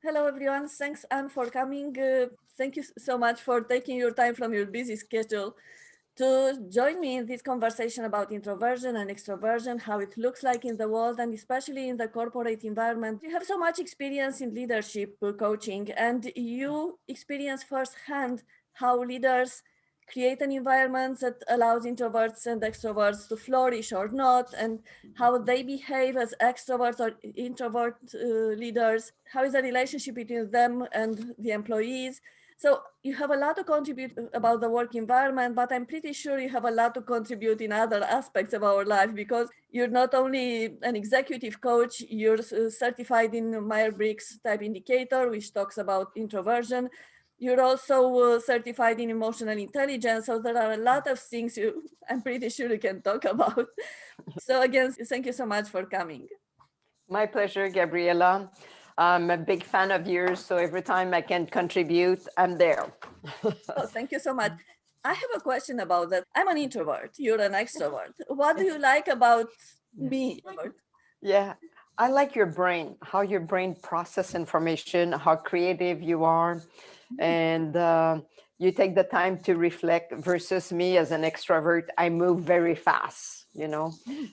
Hello, everyone. Thanks, Anne, for coming. Thank you so much for taking your time from your busy schedule to join me in this conversation about introversion and extroversion, how it looks like in the world, and especially in the corporate environment. You have so much experience in leadership coaching, and you experience firsthand how leaders create an environment that allows introverts and extroverts to flourish or not, and how they behave as extroverts or introvert leaders. How is the relationship between them and the employees? So you have a lot to contribute about the work environment, but I'm pretty sure you have a lot to contribute in other aspects of our life, because you're not only an executive coach, you're certified in Myers-Briggs type indicator, which talks about introversion. You're also certified in emotional intelligence. So there are a lot of things I'm pretty sure you can talk about. So again, thank you so much for coming. My pleasure, Gabriela. I'm a big fan of yours, so every time I can contribute, I'm there. Oh, thank you so much. I have a question about that. I'm an introvert. You're an extrovert. What do you like about me? Yeah, I like your brain, how your brain process information, how creative you are, and you take the time to reflect versus me as an extrovert. I move very fast,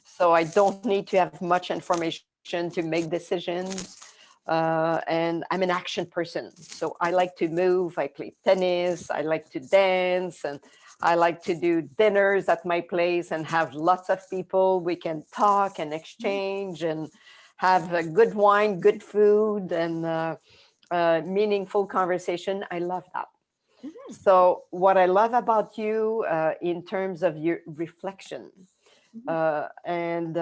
so I don't need to have much information to make decisions. And I'm an action person. So I like to move, I play tennis, I like to dance, and I like to do dinners at my place and have lots of people. We can talk and exchange and have a good wine, good food, and meaningful conversation. I love that. Mm-hmm. So what I love about you in terms of your reflection, and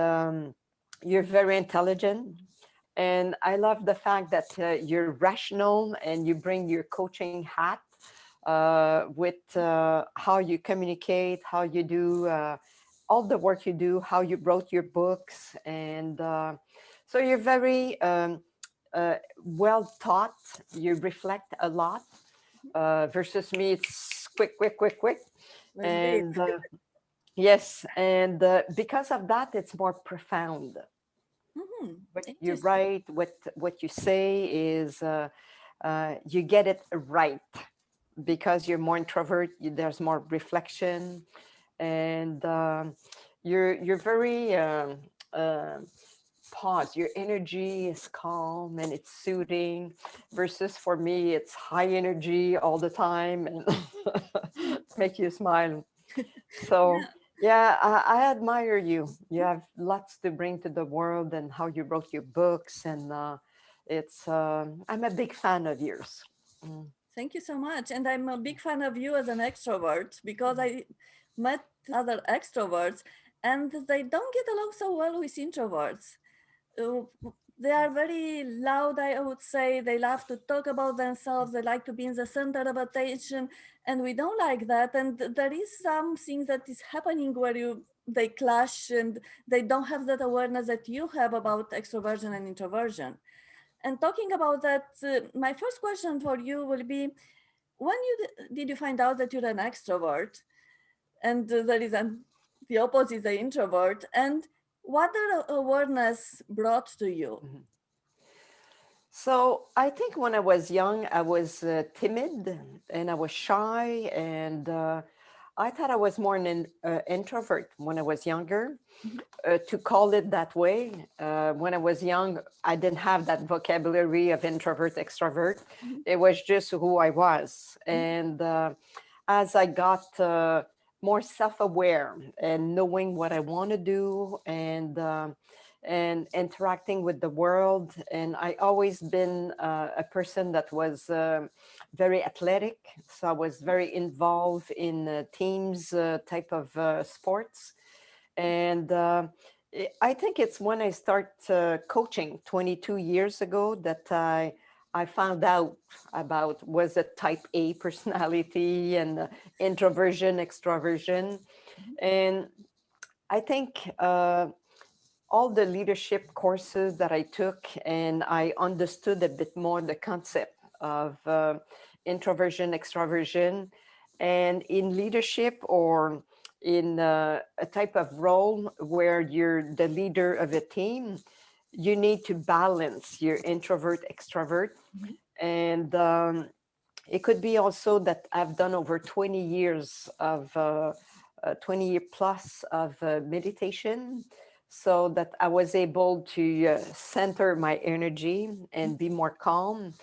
you're very intelligent. And I love the fact that you're rational and you bring your coaching hat with how you communicate, how you do all the work you do, how you wrote your books. And so you're very well taught. You reflect a lot versus me. It's quick, quick, quick, quick. And yes, and because of that, it's more profound. Mm-hmm. What you write, what you say is you get it right because you're more introvert. There's more reflection, and you're very pause. Your energy is calm and it's soothing. Versus for me, it's high energy all the time and make you smile. So. Yeah, I admire you. You have lots to bring to the world and how you wrote your books. And I'm a big fan of yours. Thank you so much. And I'm a big fan of you as an extrovert, because I met other extroverts and they don't get along so well with introverts. Uh, they are very loud, I would say. They love to talk about themselves. They like to be in the center of attention, and we don't like that. And there is something that is happening where they clash, and they don't have that awareness that you have about extroversion and introversion. And talking about that, my first question for you will be: when did you find out that you're an extrovert, and there is the opposite, the introvert, and what the awareness brought to you? So I think when I was young, I was timid and I was shy, and I thought I was more an introvert when I was younger. To call it that way, when I was young, I didn't have that vocabulary of introvert, extrovert. It was just who I was. And as I got more self-aware and knowing what I want to do, and interacting with the world. And I always been a person that was very athletic. So I was very involved in teams type of sports. And I think it's when I start coaching 22 years ago that I found out about was a type A personality and introversion, extroversion. And I think all the leadership courses that I took, and I understood a bit more the concept of introversion, extroversion, and in leadership or in a type of role where you're the leader of a team, you need to balance your introvert extrovert. Mhm. And it could be also that I've done over 20 years of 20 year plus of meditation, so that I was able to center my energy and be more calm.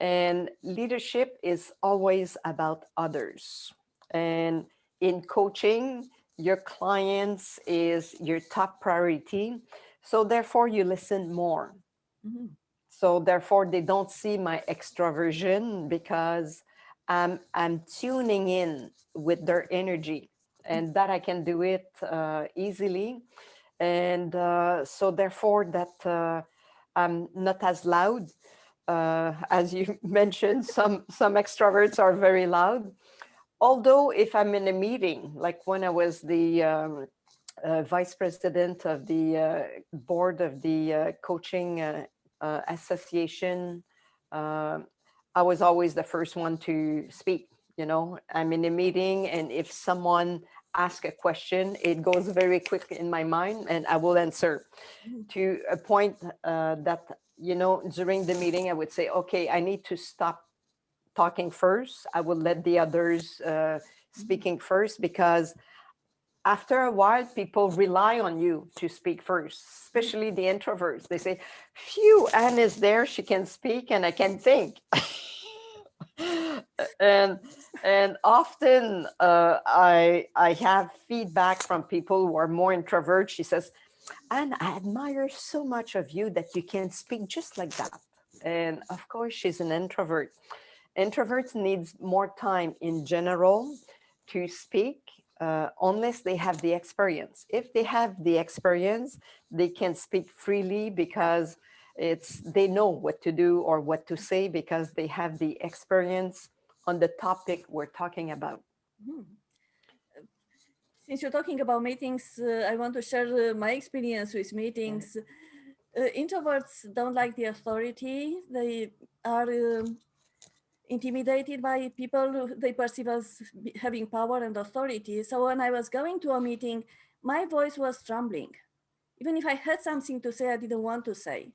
And leadership is always about others. And in coaching, your clients is your top priority. So therefore, you listen more. Mhm. So therefore, they don't see my extroversion because I'm tuning in with their energy, and that I can do it easily. And so therefore, that I'm not as loud. As you mentioned, some extroverts are very loud. Although if I'm in a meeting, like when I was the vice president of the board of the coaching association, uh, I was always the first one to speak. You know, I'm in a meeting, and if someone asks a question, it goes very quick in my mind, and I will answer Mhm. to a point that, you know, during the meeting, I would say, okay, I need to stop talking first. I will let the others Mhm. speaking first, because after a while, people rely on you to speak first, Mhm. especially the introverts. They say, phew, Anne is there, she can speak and I can think. and and often I have feedback from people who are more introverts. She says, Anne, I admire so much of you that you can speak just like that. And of course, she's an introvert. Introverts needs more time in general to speak, unless they have the experience. If they have the experience, they can speak freely because it's they know what to do or what to say because they have the experience on the topic we're talking about. Mhm. Since you're talking about meetings, I want to share my experience with Yeah. meetings. Introverts don't like the authority. They are intimidated by people who they perceive as having power and authority. So when I was going to a meeting, my voice was trembling. Even if I had something to say, I didn't want to say.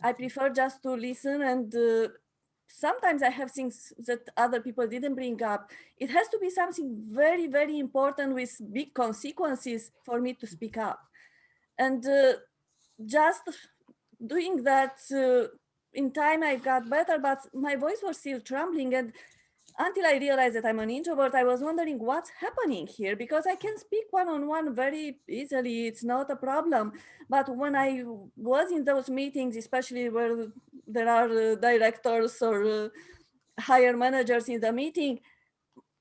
I prefer just to listen, and sometimes I have things that other people didn't bring up. It has to be something very, very important with big consequences for me to speak up. And just doing that in time, I got better, but my voice was still trembling. And until I realized that I'm an introvert, I was wondering what's happening here, because I can speak one on one very easily. It's not a problem. But when I was in those meetings, especially where there are directors or higher managers in the meeting,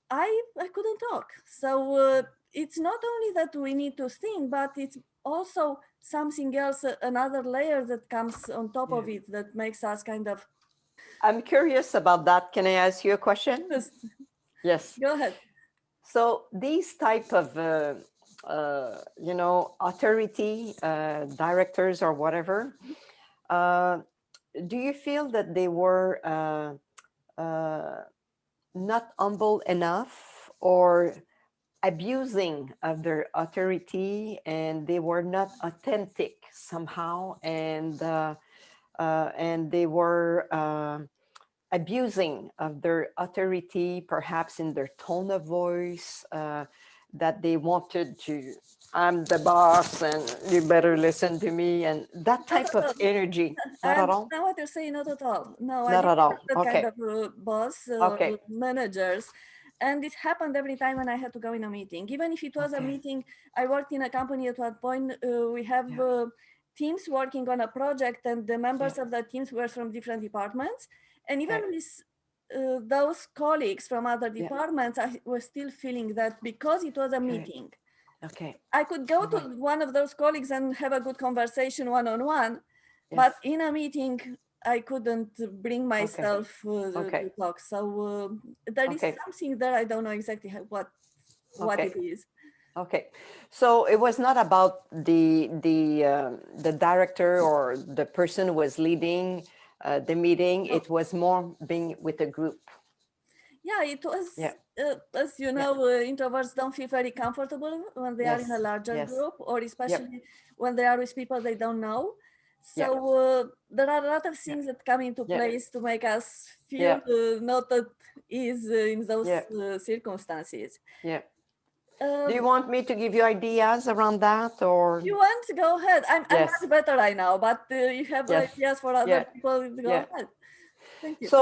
I couldn't talk. So it's not only that we need to think, but it's also something else, another layer that comes on top Yeah. of it that makes us kind of. I'm curious about that. Can I ask you a question? Just Yes. go ahead. So these type of you know, authority directors or whatever, uh, do you feel that they were not humble enough or abusing of their authority, and they were not authentic somehow, and they were abusing of their authority, perhaps in their tone of voice, that they wanted to, I'm the boss and you better listen to me, and that Not type at of all. energy? I Not at all? understand what you're saying. Not at all. No, I Not didn't at have all. that kind Okay. of boss Okay. managers. And it happened every time when I had to go in a meeting. Even if it was a Okay. meeting, I worked in a company at one point. We have Yeah. teams working on a project, and the Yeah. members of the teams were from different departments. And even Okay. with those colleagues from other Yeah. departments, I was still feeling that because it was a Okay. meeting, Okay. I could go All to right. one of those colleagues and have a good conversation one on one, Yes. but in a meeting, I couldn't bring Okay. myself Okay. to talk. So there is Okay. something there. I don't know exactly what it Okay. is. Okay, so it was not about the director or the person who was leading the meeting. Oh, It was more being with a group. yeah, it was. Yeah. As you Yeah. know, introverts don't feel very comfortable when they are in a Yes. larger Yes. group, or Yep. especially when they are with people they don't know. Yeah. So there are a lot of things that come into Yeah. place to make us feel Yeah. not at ease in those Yeah. circumstances. Yeah. Do Um, you want me to give you ideas around that, or? if you want to go ahead, I'm Yes. much better right now, but you have Yes. ideas for other Yeah. people, go Yeah. ahead. Thank you. So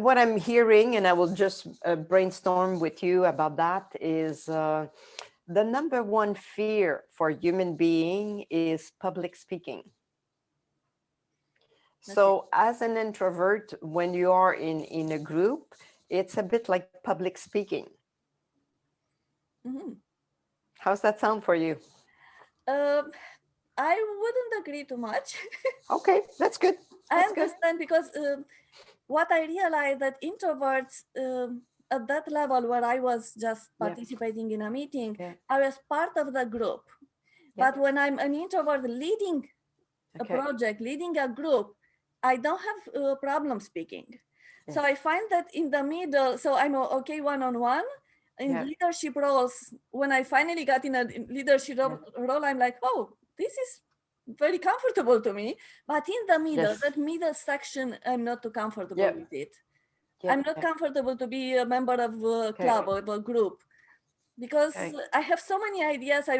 what I'm hearing, and I will just brainstorm with you about that, is the number one fear for human being is public speaking. Okay. So as an introvert, when you are in a group, it's a bit like public speaking. Mhm. How's that sound for you? Um, I wouldn't agree too much. Okay, that's good. I That's good. understand because what I realized that introverts at that level where I was just Yeah. participating in a meeting, Yeah. I was part of the group. Yeah. But when I'm an introvert leading a Okay. project, leading a group, I don't have a problem speaking. Yeah. So I find that in the middle, so I'm okay one-on-one. In Yeah. leadership roles, when I finally got in a leadership role, I'm like, oh, this is very comfortable to me. But in the middle, Yes. that middle section, I'm not too comfortable Yeah. with it. Yeah. I'm not comfortable to be a member of a Okay. club or a group because Okay. I have so many ideas. I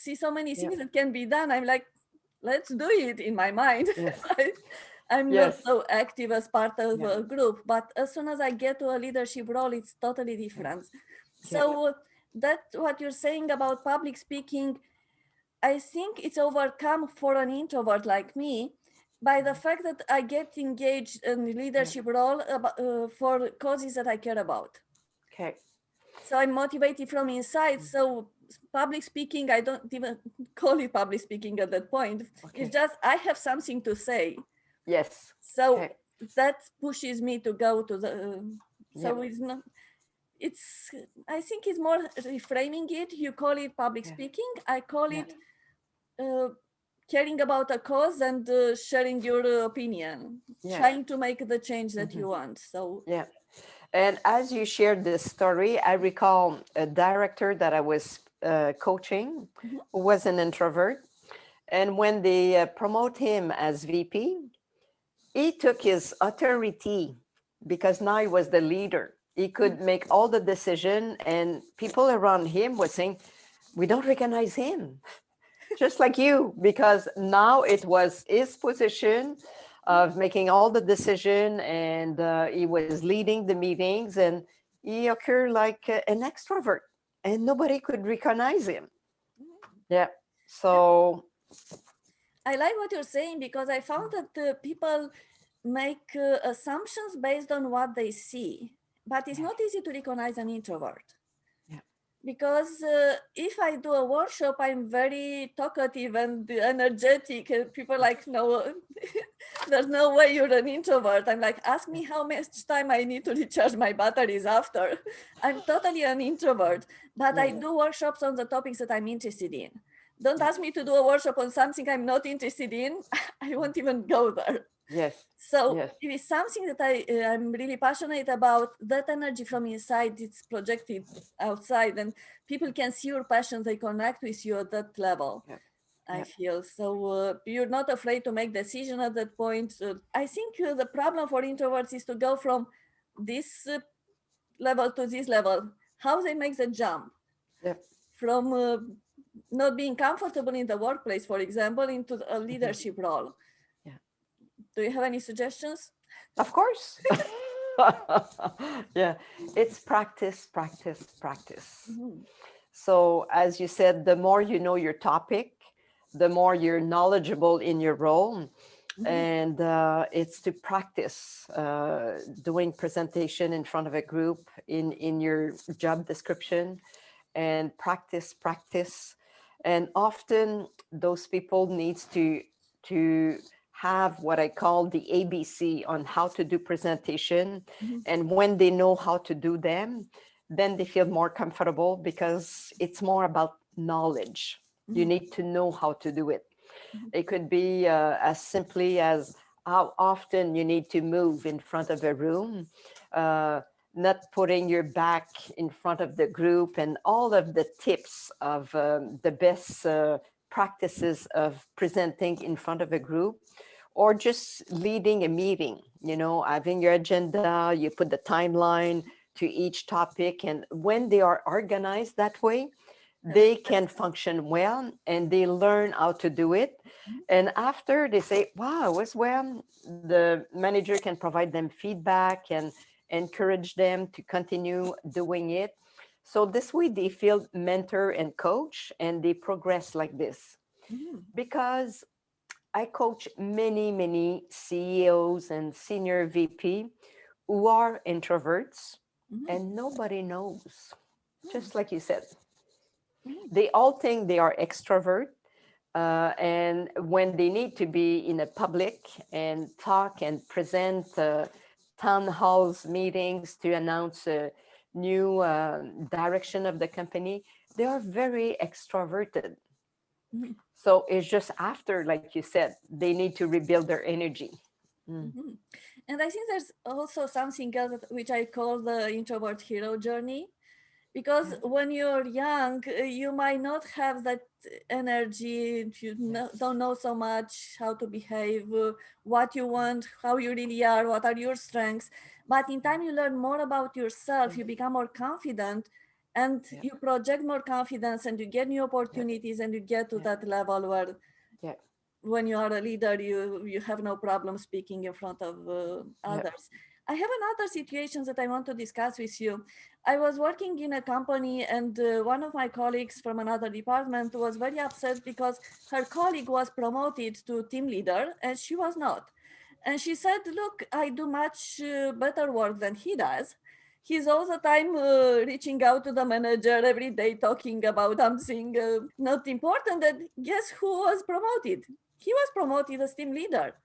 see so many Yeah. things that can be done. I'm like, let's do it in my mind. Yes. I'm not Yes. so active as part of Yeah. a group, but as soon as I get to a leadership role, it's totally different. Yeah. So that what you're saying about public speaking, I think it's overcome for an introvert like me by the fact that I get engaged in leadership role for causes that I care about. Okay. So I'm motivated from inside. So public speaking, I don't even call it public speaking at that point. Okay. It's just I have something to say. Yes. So Okay. that pushes me to go to the. So Yeah. it's not. It's. I think it's more reframing it. You call it public Yeah. speaking. I call Yeah. it caring about a cause and sharing your opinion, Yeah. trying to make the change that you want. So. Yeah. And as you shared this story, I recall a director that I was coaching Mhm. who was an introvert. And when they promote him as VP, he took his authority because now he was the leader. He could make all the decision, and people around him were saying, "We don't recognize him," just like you, because now it was his position of making all the decision, and he was leading the meetings, and he occurred like an extrovert, and nobody could recognize him. Yeah. So I like what you're saying because I found that people make assumptions based on what they see, but it's yeah, not easy to recognize an introvert yeah, because if I do a workshop, I'm very talkative and energetic. And people like, no, there's no way you're an introvert. I'm like, ask me how much time I need to recharge my batteries after. I'm totally an introvert, but I yeah, do workshops on the topics that I'm interested in. Don't yeah. ask me to do a workshop on something I'm not interested in. I won't even go there. Yes, So yes, if it's something that I'm really passionate about, that energy from inside, it's projected outside, and people can see your passion. They connect with you at that level. yeah, I yeah, feel so you're not afraid to make decision at that point. I think the problem for introverts is to go from this level to this level. How they make the jump yeah. from not being comfortable in the workplace, for example, into a Mhm. leadership role. Yeah. Do you have any suggestions? Of course. Yeah, it's practice, practice, practice. Mhm. So, as you said, the more you know your topic, the more you're knowledgeable in your role. Mhm. And it's to practice doing presentation in front of a group in your job description, and practice, practice. And often those people needs to have what I call the ABC on how to do presentation. Mhm. And when they know how to do them, then they feel more comfortable because it's more about knowledge. You Mhm. need to know how to do it. Mhm. It could be as simply as how often you need to move in front of a room, uh, not putting your back in front of the group, and all of the tips of the best practices of presenting in front of a group or just leading a meeting, having your agenda, you put the timeline to each topic. And when they are organized that way, they can function well and they learn how to do it. And after they say, wow, as well, the manager can provide them feedback and encourage them to continue doing it. So this way they feel mentor and coach and they progress like this. Because I coach many, many CEOs and senior VP who are introverts and nobody knows, just like you said. They all think they are extrovert. And when they need to be in a public and talk and present town halls meetings to announce a new direction of the company, they are very extroverted. So it's just after, like you said, they need to rebuild their energy. And I think there's also something else which I call the introvert hero journey. Because when you're young, you might not have that energy, you don't know so much how to behave, what you want, how you really are, what are your strengths. But in time, you learn more about yourself, you become more confident, and you project more confidence, and you get new opportunities, and you get to that level where when you are a leader, you have no problem speaking in front of others. I have another situation that I want to discuss with you. I was working in a company and one of my colleagues from another department was very upset because her colleague was promoted to team leader and she was not. And she said, look, I do much better work than he does. He's all the time reaching out to the manager every day, talking about something not important. And guess who was promoted? He was promoted as team leader.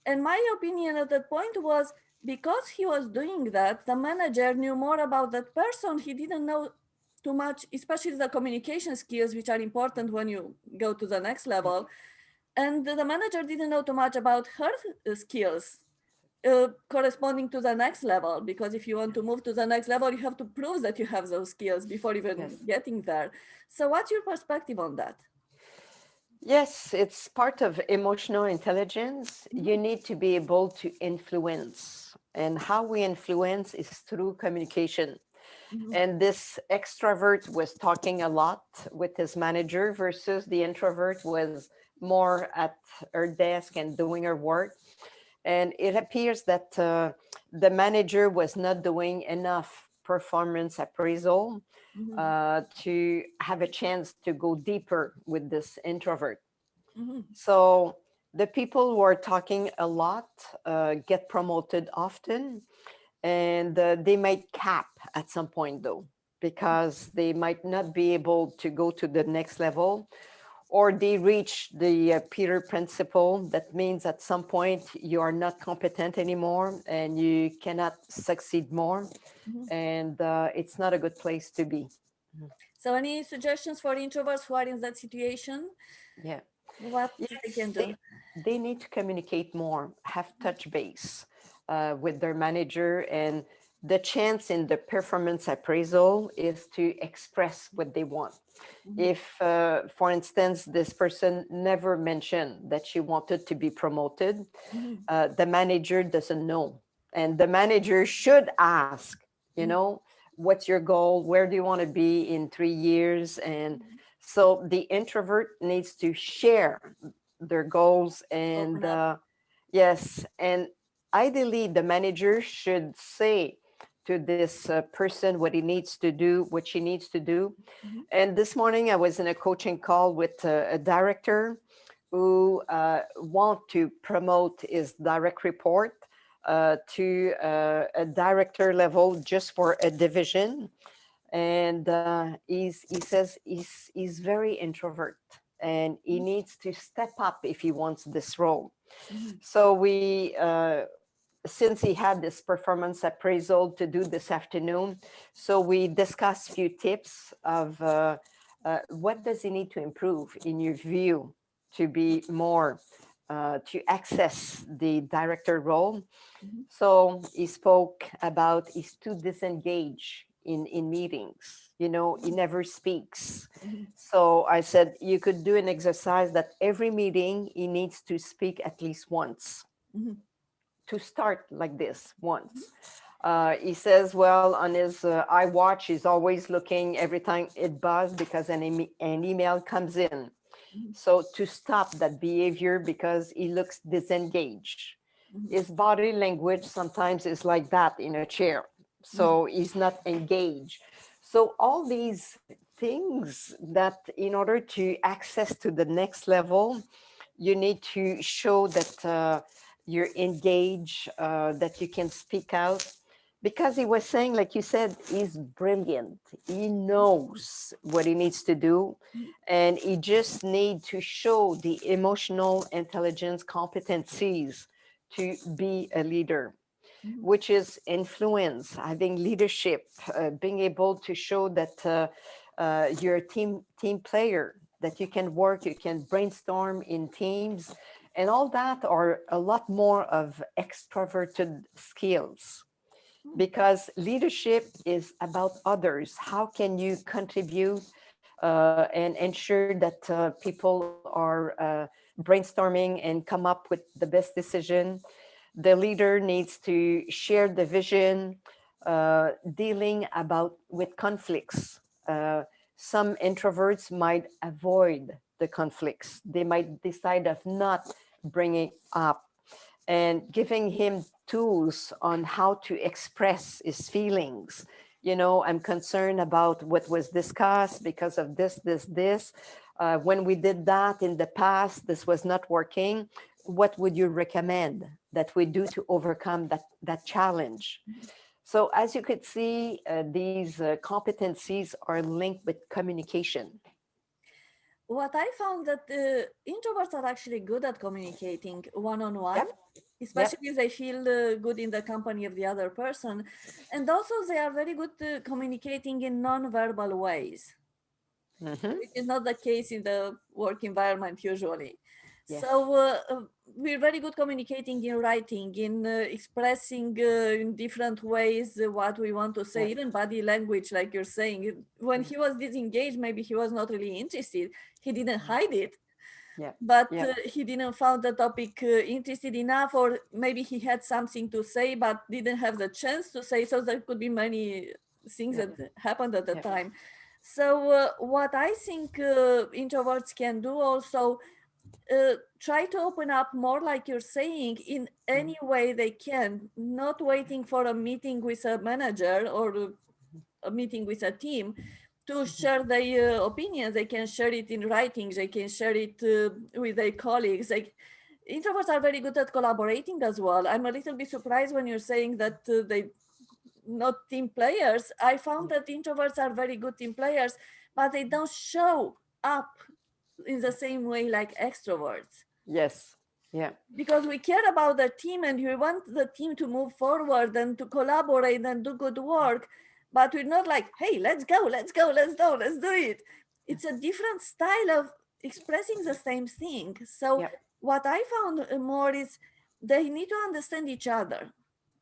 And my opinion at that point was, because he was doing that, the manager knew more about that person. He didn't know too much, especially the communication skills, which are important when you go to the next level. And the manager didn't know too much about her skills corresponding to the next level, because if you want to move to the next level, you have to prove that you have those skills before even getting there. So what's your perspective on that? Yes, it's part of emotional intelligence. You need to be able to influence. And how we influence is through communication. And this extrovert was talking a lot with his manager versus the introvert was more at her desk and doing her work. And it appears that the manager was not doing enough performance appraisal to have a chance to go deeper with this introvert. So the people who are talking a lot get promoted often, and they might cap at some point though, because they might not be able to go to the next level, or they reach the Peter principle. That means at some point you are not competent anymore and you cannot succeed more. And it's not a good place to be. So any suggestions for introverts who are in that situation? Yeah. What they can do? They need to communicate more, have touch base with their manager. And the chance in the performance appraisal is to express what they want. If, for instance, this person never mentioned that she wanted to be promoted, the manager doesn't know. And the manager should ask, what's your goal? Where do you want to be in 3 years? And so the introvert needs to share their goals. And yes, and ideally, the manager should say to this person what he needs to do, what she needs to do. And this morning I was in a coaching call with a director who want to promote his direct report to a director level just for a division. And he says he's very introvert and he needs to step up if he wants this role. So we since he had this performance appraisal to do this afternoon, so we discussed a few tips of what does he need to improve in your view to be more, to access the director role. So he spoke about he's too disengaged in meetings. You know, he never speaks. Mhm. So I said, you could do an exercise that every meeting he needs to speak at least once, Mhm. to start like this once. He says, well, on his iWatch, he's always looking every time it buzzes because an email comes in. Mhm. So to stop that behavior because he looks disengaged. Mhm. His body language sometimes is like that in a chair. Mhm. So he's not engaged. So all these things that in order to access to the next level, you need to show that you're engaged, that you can speak out. Because he was saying, like you said, he's brilliant. He knows what he needs to do, and he just need to show the emotional intelligence competencies to be a leader, Mhm. which is influence, having leadership, being able to show that you're a team player, that you can work, you can brainstorm in teams, and all that are a lot more of extroverted skills. Because leadership is about others. How can you contribute and ensure that people are brainstorming and come up with the best decision? The leader needs to share the vision, dealing about with conflicts. Some introverts might avoid the conflicts. They might decide of not bringing up, and giving him tools on how to express his feelings. You know, I'm concerned about what was discussed because of this. When we did that in the past, this was not working. What would you recommend that we do to overcome that challenge? So as you could see, these competencies are linked with communication. What I found that introverts are actually good at communicating one-on-one, Yep, yep. especially if they feel good in the company of the other person, and also they are very good communicating in non-verbal ways, Hmm. which is not the case in the work environment usually. Yes. So we're very good communicating in writing, in expressing in different ways what we want to say, Yep. even body language, like you're saying. When Yeah. he was disengaged, maybe he was not really interested. He didn't hide it, Yep. but Yep. he didn't found the topic interested enough, or maybe he had something to say but didn't have the chance to say. So there could be many things Yep. that happened at the Yep. time. So what I think introverts can do also, try to open up more, like you're saying, in any way they can, not waiting for a meeting with a manager or a meeting with a team to share their opinions. They can share it in writing, they can share it with their colleagues. Like, introverts are very good at collaborating as well. I'm a little bit surprised when you're saying that they not team players. I found that introverts are very good team players, but they don't show up in the same way like extroverts, Yes. Yeah. because we care about the team and we want the team to move forward and to collaborate and do good work, but we're not like, hey, let's go, let's do it. It's a different style of expressing the same thing. So Yep. what I found more is they need to understand each other.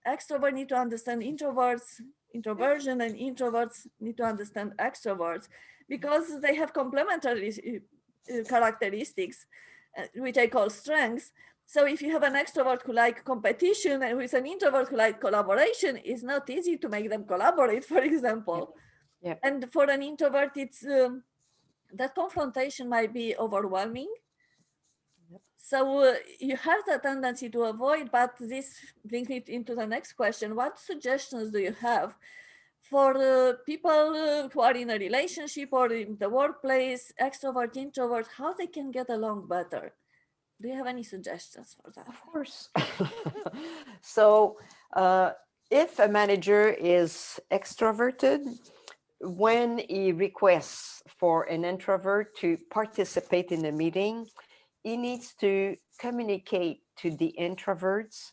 Extroverts need to understand introverts, introversion, and introverts need to understand extroverts, because they have complementary characteristics, which I call strengths. So if you have an extrovert who like competition and with an introvert who like collaboration, it's not easy to make them collaborate, for Yep. example. Yep. And for an introvert, it's that confrontation might be overwhelming. Yep. So you have the tendency to avoid, but this brings me into the next question. What suggestions do you have for people who are in a relationship or in the workplace, extrovert, introvert, how they can get along better? Do you have any suggestions for that? Of course. So, uh, if a manager is extroverted, when he requests for an introvert to participate in a meeting, he needs to communicate to the introverts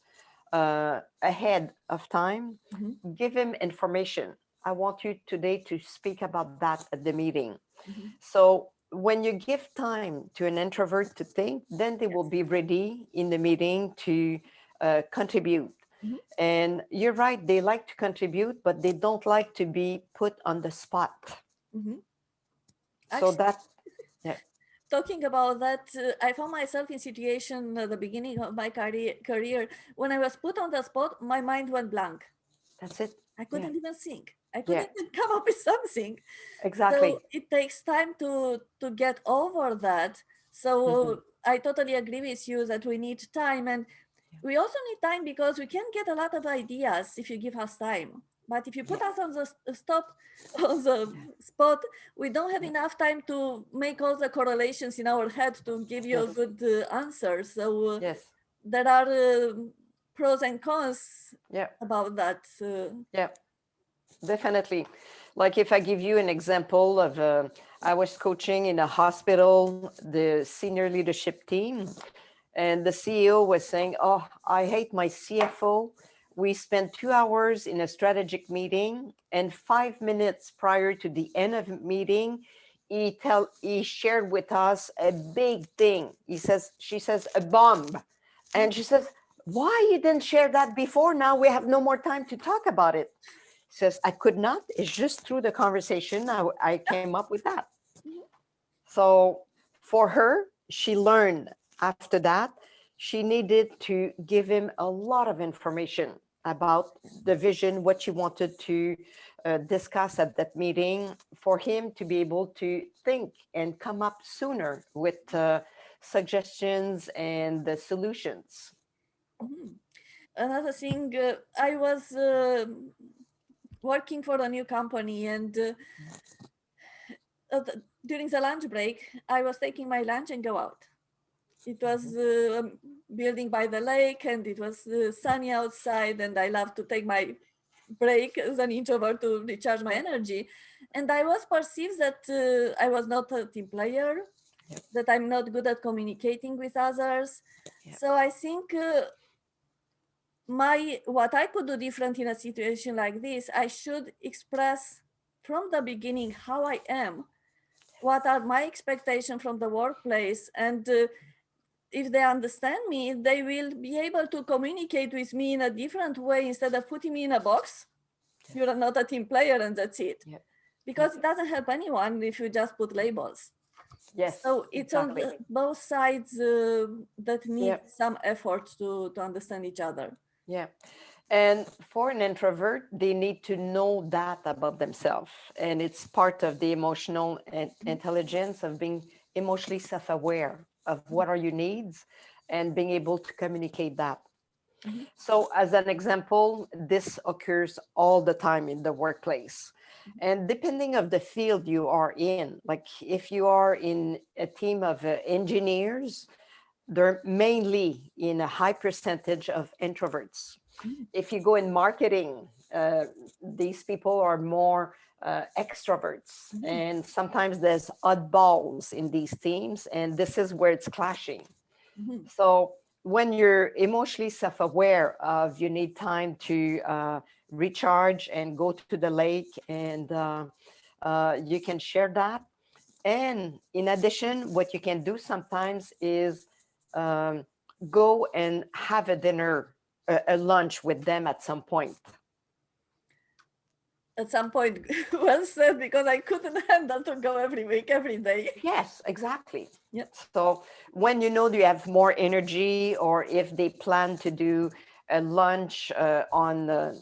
ahead of time, Mhm, give him information. I want you today to speak about that at the meeting. mhm. So when you give time to an introvert to think, then they will Yes. be ready in the meeting to contribute. Mhm. And you're right, they like to contribute, but they don't like to be put on the spot. Mhm. So Actually, that, yeah, talking about that, I found myself in situation at the beginning of my career when I was put on the spot, my mind went blank. that's it. I Yeah, couldn't even think. I yeah, couldn't even come up with something. So exactly. it takes time to get over that. Hmm. So I totally agree with you that we need time, and we also need time because we can get a lot of ideas if you give us time. But if you Yeah, put us on the stop on the yeah, spot, we don't have yeah, enough time to make all the correlations in our head to give you a yes, good answer. So yes, there are pros and cons yeah, about that. yeah, definitely. Like if I give you an example of, I was coaching in a hospital, the senior leadership team, and the CEO was saying, "Oh, I hate my CFO. We spent 2 hours in a strategic meeting, and 5 minutes prior to the end of the meeting, he shared with us a big thing. She says, a bomb, and she says, why you didn't share that before? Now we have no more time to talk about it. Says, I could not. It's just through the conversation I came up with that. So for her, she learned after that, she needed to give him a lot of information about the vision, what she wanted to discuss at that meeting, for him to be able to think and come up sooner with suggestions and the solutions. Mhm. Another thing, I was working for a new company, and during the lunch break, I was taking my lunch and go out. It was building by the lake, and it was sunny outside, and I love to take my break as an introvert to recharge my Yep. energy. And I was perceived that I was not a team player, Yep. that I'm not good at communicating with others. Yep. So I think my what I could do different in a situation like this, I should express from the beginning how I am, what are my expectations from the workplace, and if they understand me, they will be able to communicate with me in a different way instead of putting me in a box. Yes. You're not a team player and that's it. Yep. Yep. Because it doesn't help anyone if you just put labels. Yes, So it's on exactly. both sides that need Yep. some effort to understand each other. Yeah. And for an introvert, they need to know that about themselves. And it's part of the emotional intelligence of being emotionally self aware of what are your needs and being able to communicate that. Mhm. So, as an example, this occurs all the time in the workplace. And depending of the field you are in, like if you are in a team of engineers, they're mainly in a high percentage of introverts. Mhm. If you go in marketing, these people are more extroverts. Mhm. And sometimes there's oddballs in these teams, and this is where it's clashing. Mhm. So when you're emotionally self-aware of you need time to recharge and go to the lake, and you can share that. And in addition, what you can do sometimes is um, go and have a dinner, a lunch with them at some point. At some point, well said, because I couldn't handle to go every week, every day. Yes, exactly. Yeah. So when you know you have more energy, or if they plan to do a lunch on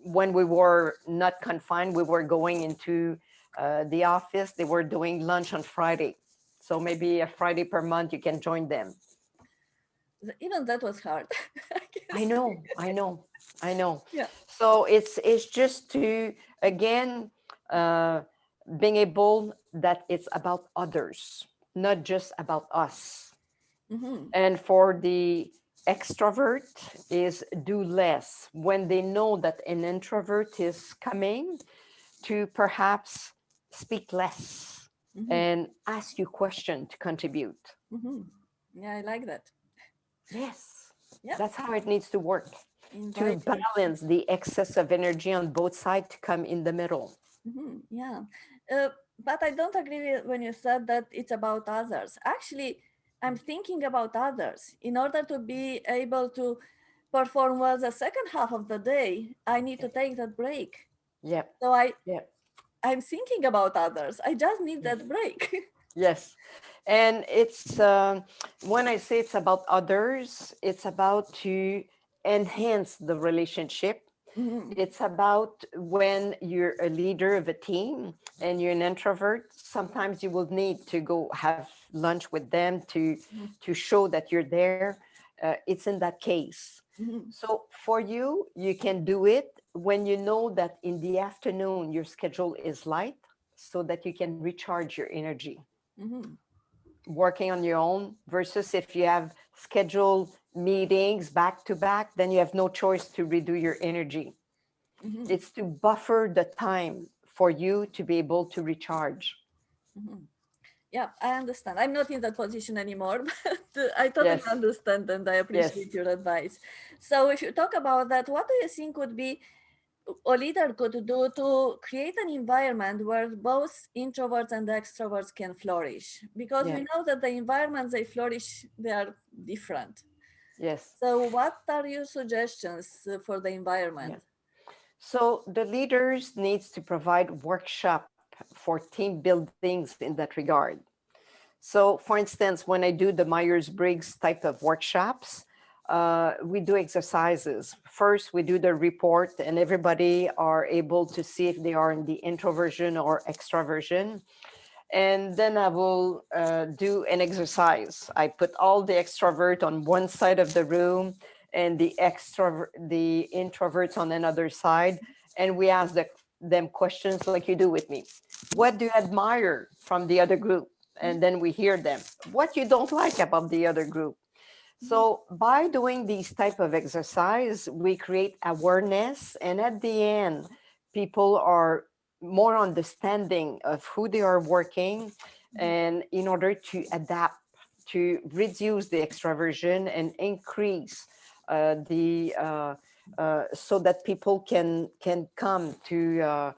when we were not confined, we were going into the office, they were doing lunch on Friday. So maybe a Friday per month, you can join them. Even that was hard. I I guess. know, I know, I know. Yeah. So it's just to again uh, being able that it's about others, not just about us. Hmm. And for the extrovert is do less when they know that an introvert is coming to perhaps speak less Hmm. and ask you question to contribute. Hmm. Yeah, I like that. Yes, Yeah. that's how it needs to work. To Invite you. balance the excess of energy on both sides to come in the middle. Yeah. Uh, but I don't agree when you said that it's about others. Actually, I'm thinking about others in order to be able to perform well the second half of the day, I need to take that break. Yep. So Yep. I'm thinking about others. I just need that break. Yes. And it's when I say it's about others, it's about to enhance the relationship. Mhm, It's about when you're a leader of a team and you're an introvert, sometimes you will need to go have lunch with them mhm, to show that you're there. It's in that case. mhm, So for you, you can do it when you know that in the afternoon your schedule is light so that you can recharge your energy mhm, working on your own versus if you have scheduled meetings back to back, then you have no choice to redo your energy. mhm, It's to buffer the time for you to be able to recharge. mhm. Yeah, I understand. I'm not in that position anymore, but I totally Yes, understand and I yes, appreciate your advice. So, if you talk about that, what do you think would be a leader could do to create an environment where both introverts and extroverts can flourish? Because yeah, we know that the environments they flourish, they are different. yes, So, what are your suggestions for the yeah. environment? So the leaders needs to provide workshop for team buildings in that regard. So, for instance, when I do the Myers Briggs type of workshops, we do exercises. First, we do the report, and everybody are able to see if they are in the introversion or extroversion. And then I will do an exercise. I put all the extrovert on one side of the room and the introverts on another side, and we ask them questions like you do with me. What do you admire from the other group? And then we hear them. What you don't like about the other group? So by doing these type of exercise, we create awareness, and at the end, people are more understanding of who they are working, and in order to adapt, to reduce the extroversion and increase the so that people can come to.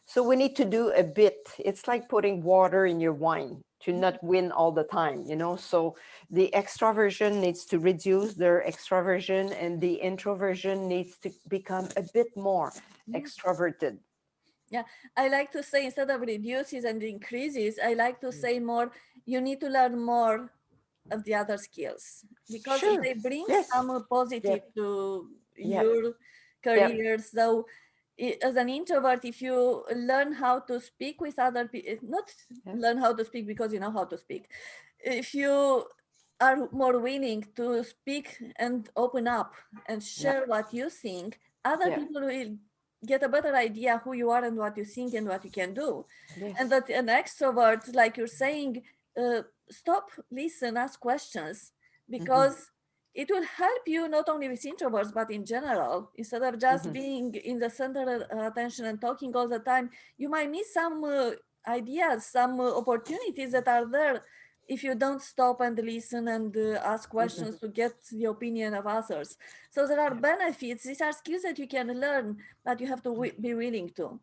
So we need to do a bit. It's like putting water in your wine to not win all the time, you know. So the extroversion needs to reduce their extroversion, and the introversion needs to become a bit more Mhm. extroverted. Yeah, I like to say instead of reduces and increases, I like to say more, you need to learn more of the other skills because Sure. they bring Yes. some positive Yep. to Yep. your Yep. career. So, as an introvert, if you learn how to speak with other people, not Yep. learn how to speak because you know how to speak, if you are more willing to speak and open up and Yep. share what you think, other Yep. people will get a better idea who you are and what you think and what you can do. And Yes. that an extrovert, like you're saying, stop, listen, ask questions Mm-hmm. because it will help you not only with introverts but in general. Instead of just Mm-hmm. being in the center of attention and talking all the time, you might miss some ideas, some opportunities that are there if you don't stop and listen and ask Mm-hmm. questions to get the opinion of others. So there are Yep. benefits. These are skills that you can learn, but you have to be willing to,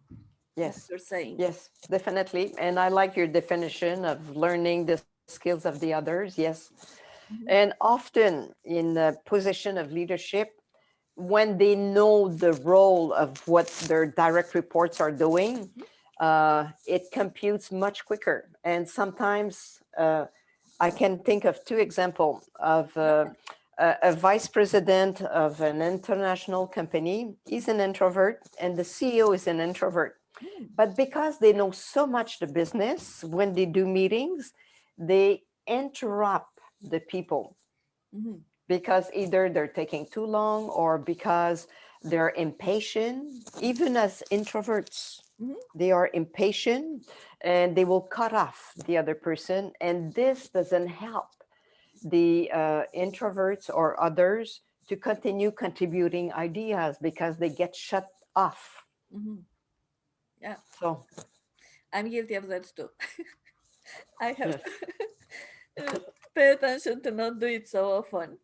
like Yes. you're saying. Yes, definitely. And I like your definition of learning the skills of the others. Yes. And Mhm, often in the position of leadership, when they know the role of what their direct reports are doing, it computes much quicker. And sometimes I can think of two examples of a vice president of an international company. He's an introvert, and the CEO is an introvert. mhm, But because they know so much the business, when they do meetings, they interrupt the people mhm, because either they're taking too long or because they're impatient. Even as introverts, mhm. they are impatient and they will cut off the other person. And this doesn't help the introverts or others to continue contributing ideas because they get shut off. Mhm. Yeah, So, I'm guilty of that too. I have yes. to pay attention to not do it so often.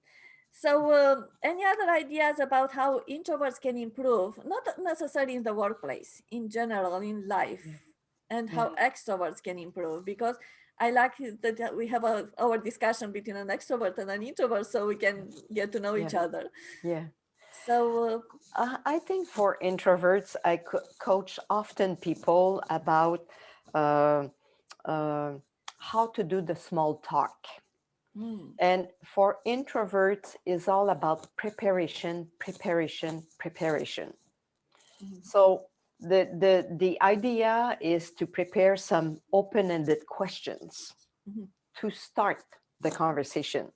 So, any other ideas about how introverts can improve, not necessarily in the workplace, in general, in life, Yeah. and Yeah. how extroverts can improve? Because I like that we have our discussion between an extrovert and an introvert, so we can get to know each other. Yeah. So I think for introverts, I coach often people about uh, uh, how to do the small talk. And for introverts, is all about preparation, preparation, preparation. So the idea is to prepare some open-ended questions to start the conversation.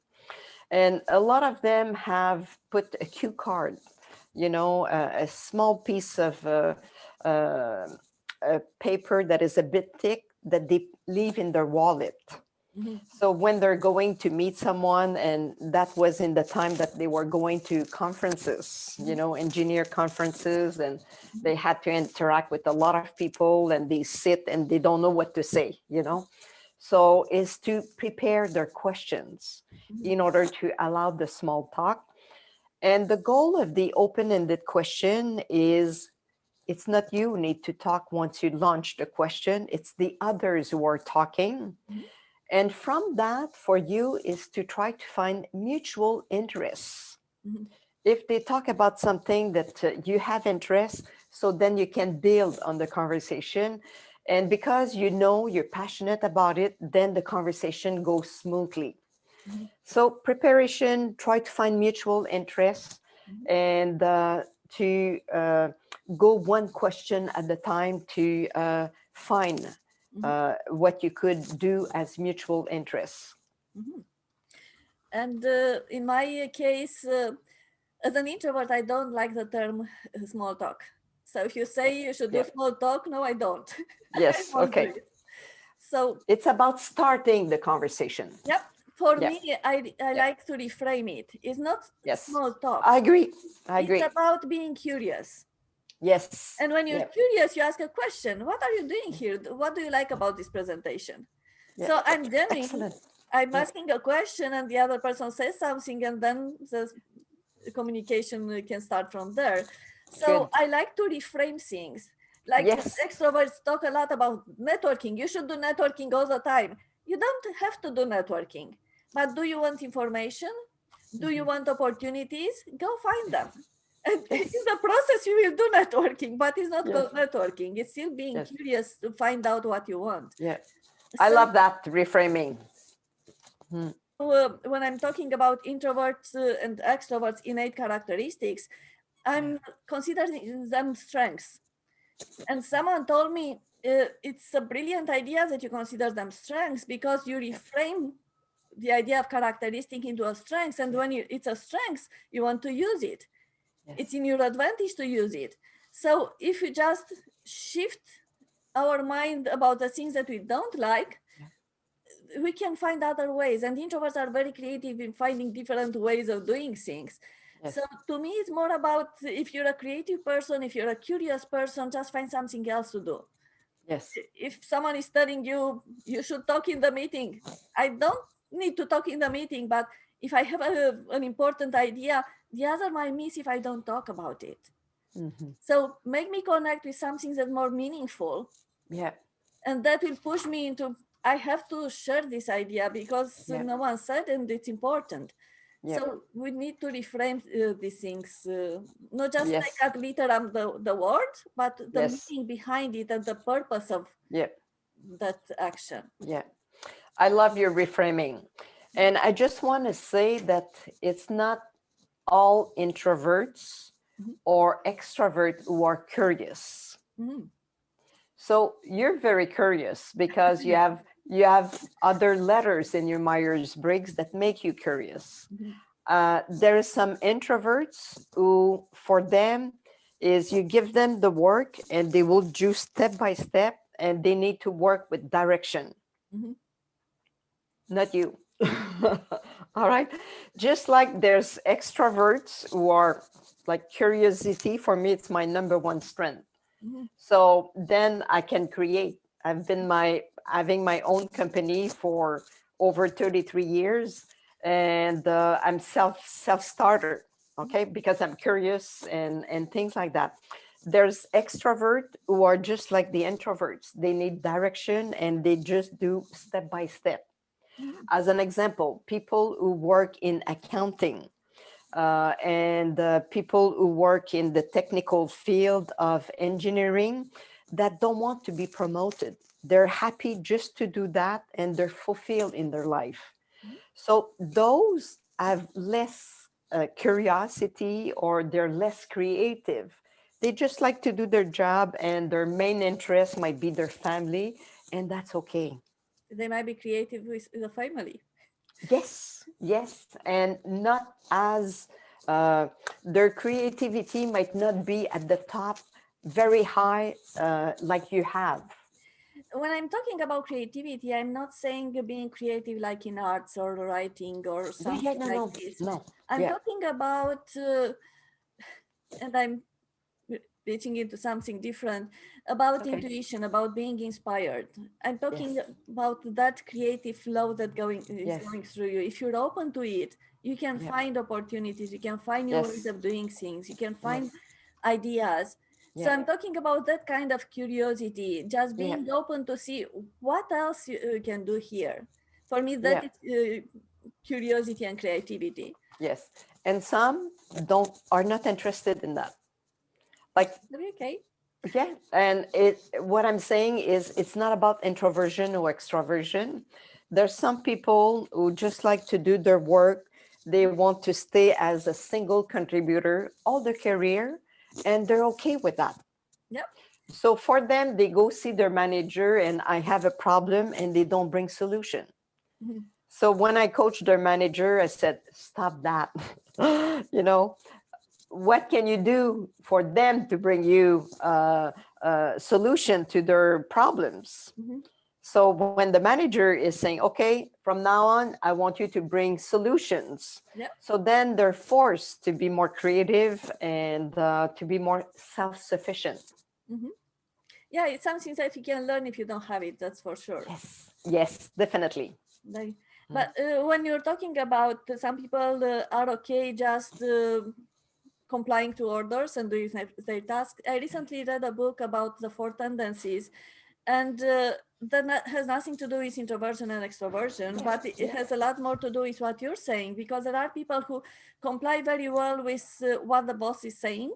And a lot of them have put a cue card, a small piece of a paper that is a bit thick that they leave in their wallet. So when they're going to meet someone, and that was in the time that they were going to conferences, engineer conferences, and they had to interact with a lot of people, and they sit and they don't know what to say, So is to prepare their questions in order to allow the small talk. And the goal of the open-ended question is, it's not you need to talk once you launch the question, it's the others who are talking. And from that, for you, is to try to find mutual interests. If they talk about something that you have interest, so then you can build on the conversation. And because you're passionate about it, then the conversation goes smoothly. So preparation, try to find mutual interests, and to go one question at a time to find what you could do as mutual interests. And in my case, as an introvert, I don't like the term small talk. So if you say you should do small talk, no, I don't. Yes, okay. So it's about starting the conversation. Yep. For me, I like to reframe it. It's not small talk. I agree. It's about being curious. Yes. And when you're curious, you ask a question. What are you doing here? What do you like about this presentation? So I'm genuine. I'm asking a question, and the other person says something, and then the communication can start from there. So I like to reframe things. Like extroverts talk a lot about networking. You should do networking all the time. You don't have to do networking. But do you want information? Do you want opportunities? Go find them. And in the process, you will do networking, but it's not called networking. It's still being curious to find out what you want. Yeah, I love that reframing. When I'm talking about introverts and extroverts' innate characteristics, I'm considering them strengths. And someone told me it's a brilliant idea that you consider them strengths, because you reframe the idea of characteristic into a strength. And when it's a strength, you want to use it. It's in your advantage to use it. So if you just shift our mind about the things that we don't like, we can find other ways. And introverts are very creative in finding different ways of doing things. So to me, it's more about, if you're a creative person, if you're a curious person, just find something else to do. If someone is telling you, you should talk in the meeting, I don't need to talk in the meeting, but if I have an important idea, the other might miss if I don't talk about it. So make me connect with something that's more meaningful. And that will push me into, I have to share this idea because no one said, and it's important. So we need to reframe these things, not just take ad literam the word, but the meaning behind it and the purpose of that action. I love your reframing. And I just want to say that it's not all introverts or extroverts who are curious. So you're very curious because you have other letters in your Myers-Briggs that make you curious. There are some introverts who, for them, is you give them the work and they will do step by step, and they need to work with direction. Not you. All right. Just like there's extroverts who are like curiosity. For me, it's my number one strength. So then I can create. I've been having my own company for over 33 years, and I'm self-starter, okay, because I'm curious and things like that. There's extrovert who are just like the introverts. They need direction and they just do step by step. Mhm. As an example, people who work in accounting and people who work in the technical field of engineering that don't want to be promoted. They're happy just to do that and they're fulfilled in their life. Mhm. So those have less curiosity or they're less creative. They just like to do their job and their main interest might be their family, and that's okay. They might be creative with the family. Yes, yes, and not as uh, their creativity might not be at the top, very high, like you have. When I'm talking about creativity, I'm not saying being creative like in arts or writing or Yeah, yeah, something no, like no, this. no. I'm Yeah, talking about, and I'm reaching into something different, about okay. intuition, about being inspired. I'm talking Yes, about that creative flow that is yes, going through you. If you're open to it, you can yeah, find opportunities, you can find new ways yes, of doing things, you can yes, find ideas. So yeah, I'm talking about that kind of curiosity, just yeah, being open to see what else you can do here. For me, that yeah, is curiosity and creativity. yes. And some don't are not interested in that. Like, Okay. yeah, and it what I'm saying is it's not about introversion or extroversion. There's some people who just like to do their work. They want to stay as a single contributor all their career, and they're okay with that. Yep. So for them, they go see their manager and I have a problem and they don't bring solution. Mhm. So when I coached their manager, I said, stop that. You know, what can you do for them to bring you a solution to their problems? Mhm. So when the manager is saying, okay, from now on, I want you to bring solutions. Yep. So then they're forced to be more creative and to be more self-sufficient. Mhm. Yeah, it's something that you can learn if you don't have it, that's for sure. Yes, yes, definitely. Like, Mm. but when you're talking about some people are okay just complying to orders and doing their task. I recently read a book about the four tendencies, and that has nothing to do with introversion and extroversion, but it Yeah, has a lot more to do with what you're saying, because there are people who comply very well with what the boss is saying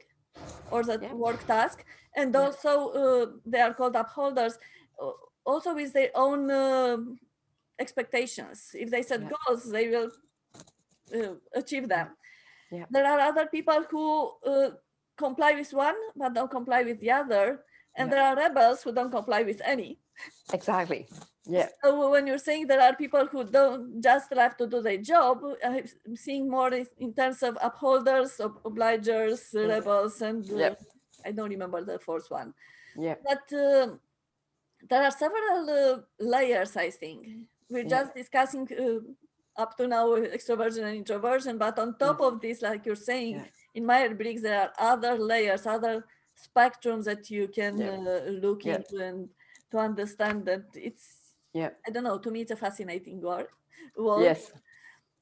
or the yeah, work task, and yeah, also they are called upholders, uh, also with their own expectations. If they set yeah, goals, they will achieve yeah, them. yeah, There are other people who comply with one but don't comply with the other, and yeah. there are rebels who don't comply with any. Exactly. Yeah, So when you're saying there are people who don't just have to do their job, I'm seeing more in terms of upholders, obligers, yeah, rebels, and yeah, I don't remember the fourth one. yeah, But there are several layers, I think. We're yeah, just discussing up to now extroversion and introversion, but on top yes, of this, like you're saying, yeah, in Myers-Briggs, there are other layers, other spectrums that you can yeah, look yeah, into and to understand that it's, yeah, I don't know, to me, it's a fascinating world. yes,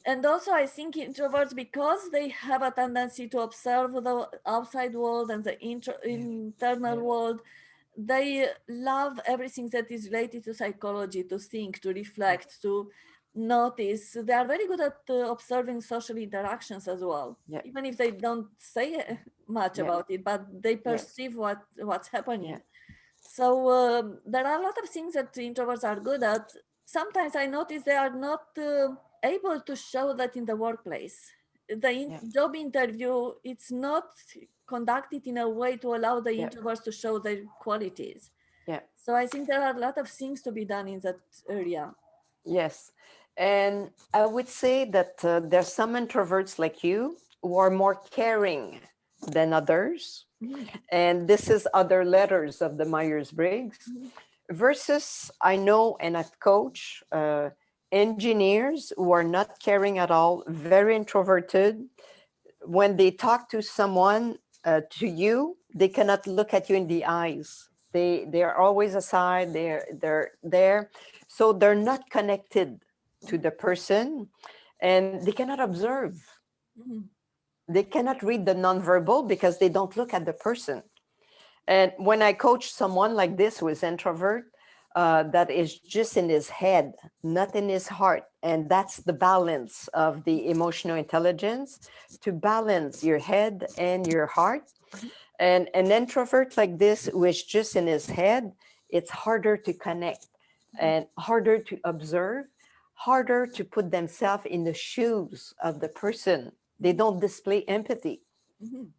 And also, I think introverts, because they have a tendency to observe the outside world and the yeah, internal yeah, world, they love everything that is related to psychology, to think, to yeah, reflect, to notice. They are very good at observing social interactions as well, yeah, even if they don't say much yeah, about it, but they yeah, perceive what's yeah, happening. So there are a lot of things that introverts are good at. Sometimes I notice they are not able to show that in the workplace. The yeah, job interview, it's not conducted in a way to allow the yeah, introverts to show their qualities. yeah, So I think there are a lot of things to be done in that area. yes. And I would say that there's some introverts like you who are more caring than others. Mhm, And this is other letters of the Myers-Briggs. mhm, Versus, I know and I've coached engineers who are not caring at all, very introverted. When they talk to someone, to you, they cannot look at you in the eyes. They're always aside. They're there, so they're not connected to the person, and they cannot observe. mhm, They cannot read the nonverbal because they don't look at the person. And when I coach someone like this who is introvert, that is just in his head, not in his heart. And that's the balance of the emotional intelligence, to balance your head and your heart. And an introvert like this who is just in his head, it's harder to connect and harder to observe, harder to put themselves in the shoes of the person. They don't display empathy. Mhm.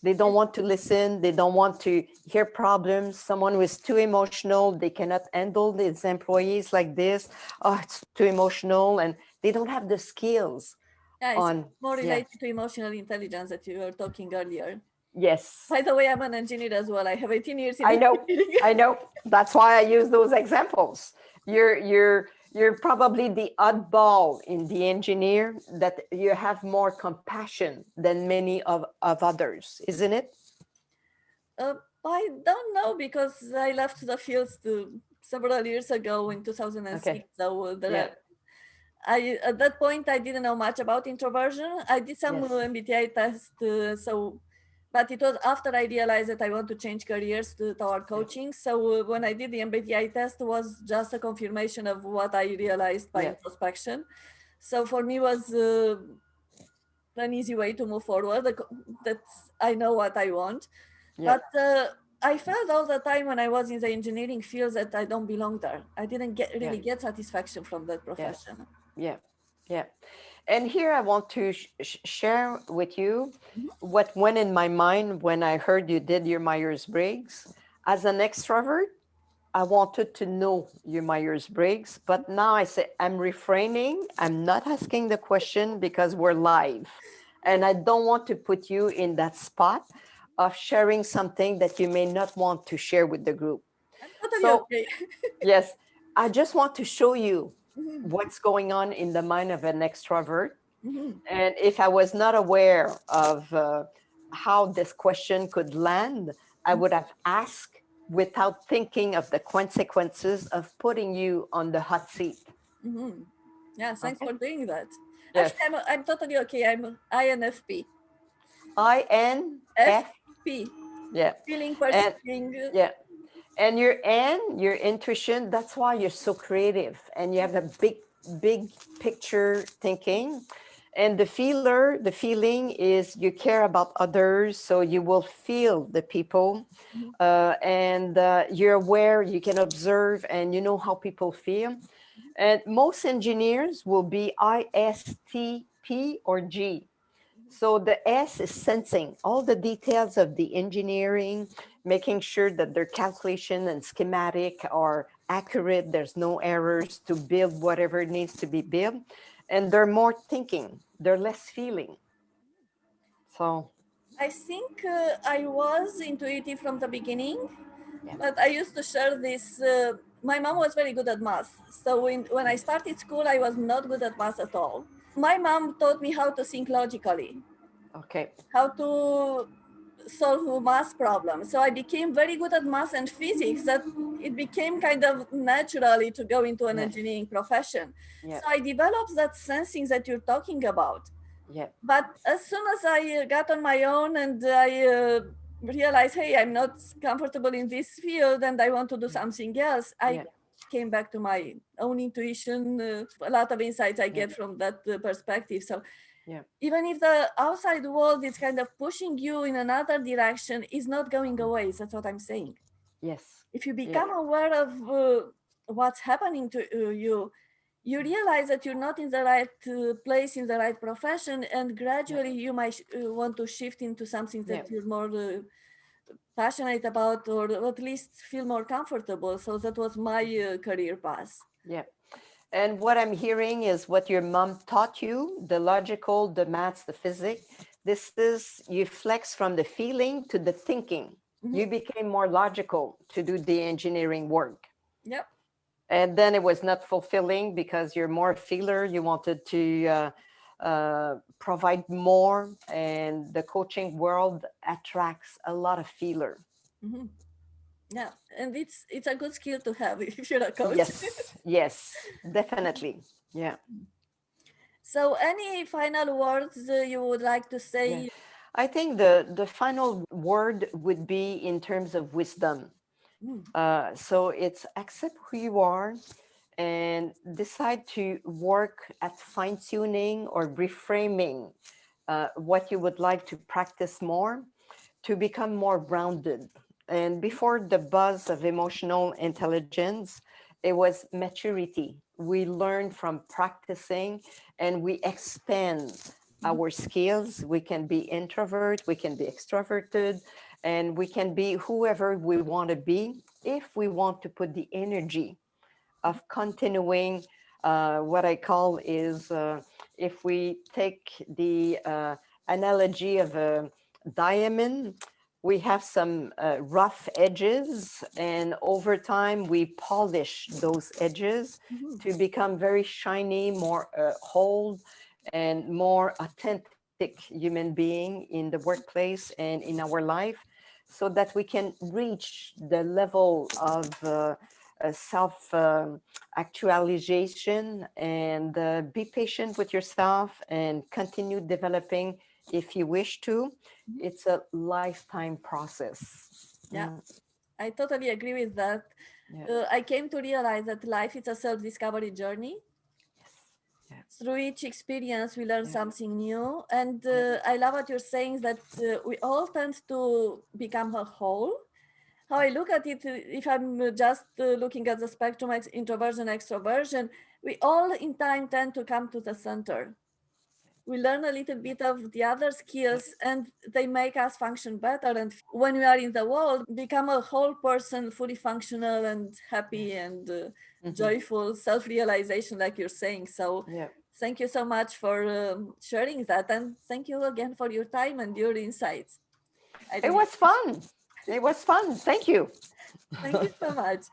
They don't want to listen. They don't want to hear problems. Someone who is too emotional, they cannot handle these employees like this. Oh, it's too emotional. And they don't have the skills Yeah, it's on, more yeah, related to emotional intelligence that you were talking earlier. yes. By the way, I'm an engineer as well. I have 18 years in I know, engineering. I know. That's why I use those examples. You're probably the oddball in the engineer, that you have more compassion than many of others, isn't it? I don't know because I left the fields several years ago in 2006. Okay. So Yeah. I at that point I didn't know much about introversion. I did some Yes. MBTI test, but it was after I realized that I want to change careers toward Yeah. coaching. So when I did the MBTI test, was just a confirmation of what I realized by Yeah. introspection. So for me was an easy way to move forward. That I know what I want, Yeah. but I felt all the time when I was in the engineering field that I don't belong there. I didn't Yeah. really get satisfaction from that Yes. profession. Yeah. Yeah. And here I want to share with you what went in my mind when I heard you did your Myers-Briggs. As an extrovert, I wanted to know your Myers-Briggs, but now I say I'm refraining. I'm not asking the question because we're live. And I don't want to put you in that spot of sharing something that you may not want to share with the group. I'm totally So, okay. yes, I just want to show you Mhm, what's going on in the mind of an extrovert. mhm, And if I was not aware of how this question could land, I would have asked without thinking of the consequences of putting you on the hot seat. mhm. Yeah, thanks Okay? for doing that. Yes. Actually, I'm totally okay. I'm INFP. INF. FP, Yeah. feeling, And perceiving. yeah. And your N, your intuition, that's why you're so creative and you have a big picture thinking. And the feeling is you care about others, so you will feel the people. Mhm, And you're aware, you can observe, and you know how people feel. And most engineers will be ISTP or G. So the S is sensing all the details of the engineering, making sure that their calculation and schematic are accurate. There's no errors to build whatever needs to be built. And they're more thinking, they're less feeling. So, I think I was intuitive from the beginning, yeah, but I used to share this. My mom was very good at math. So when I started school, I was not good at math at all. My mom taught me how to think logically, okay, how to solve math problems. So I became very good at math and physics that it became kind of naturally to go into an yeah, engineering profession. yeah, So I developed that sensing that you're talking about. yeah, But as soon as I got on my own and I realized, hey, I'm not comfortable in this field and I want to do something else, I yeah, came back to my own intuition. A lot of insights I yeah, get from that perspective. So yeah, even if the outside world is kind of pushing you in another direction, is not going away. That's what I'm saying. yes, If you yeah, become aware of what's happening to you, you realize that you're not in the right place in the right profession, and yeah, gradually you might want to shift into something yeah, that you're more passionate about, or at least feel more comfortable. So that was my career path. yeah. And what I'm hearing is what your mom taught you, the logical, the maths, the physics. This is, you flex from the feeling to the thinking. Mhm. You became more logical to do the engineering work. Yep. And then it was not fulfilling because you're more a feeler. You wanted to provide more. And the coaching world attracts a lot of feeler. Mhm. Yeah, and it's a good skill to have if you're a coach. Yes, yes, definitely. Yeah. So, any final words you would like to Yeah. say? I think the final word would be in terms of wisdom. Mm, So it's accept who you are and decide to work at fine tuning or reframing what you would like to practice more to become more grounded. And before the buzz of emotional intelligence, it was maturity. We learn from practicing and we expand mhm, our skills. We can be introvert, we can be extroverted, and we can be whoever we want to be if we want to put the energy of continuing what I call is if we take the analogy of a diamond, we have some rough edges, and over time we polish those edges mhm, to become very shiny, more whole, and more authentic human being in the workplace and in our life, so that we can reach the level of self actualization and be patient with yourself and continue developing if you wish to. mhm. It's a lifetime process. Yeah, I totally agree with that. Yeah. I came to realize that life is a self-discovery journey. Yeah. Through each experience, we learn Yeah. something new. And Yeah. I love what you're saying that we all tend to become a whole. How I look at it, if I'm just looking at the spectrum, introversion, extroversion, we all in time tend to come to the center. We learn a little bit of the other Yeah. skills and they make us function better. And when we are in the world, become a whole person, fully functional and happy and Mhm. joyful, self-realization, like you're saying. So Yeah. thank you so much for sharing that. And thank you again for your time and your insights. I It really was fun. It was fun. Thank you. thank you so much.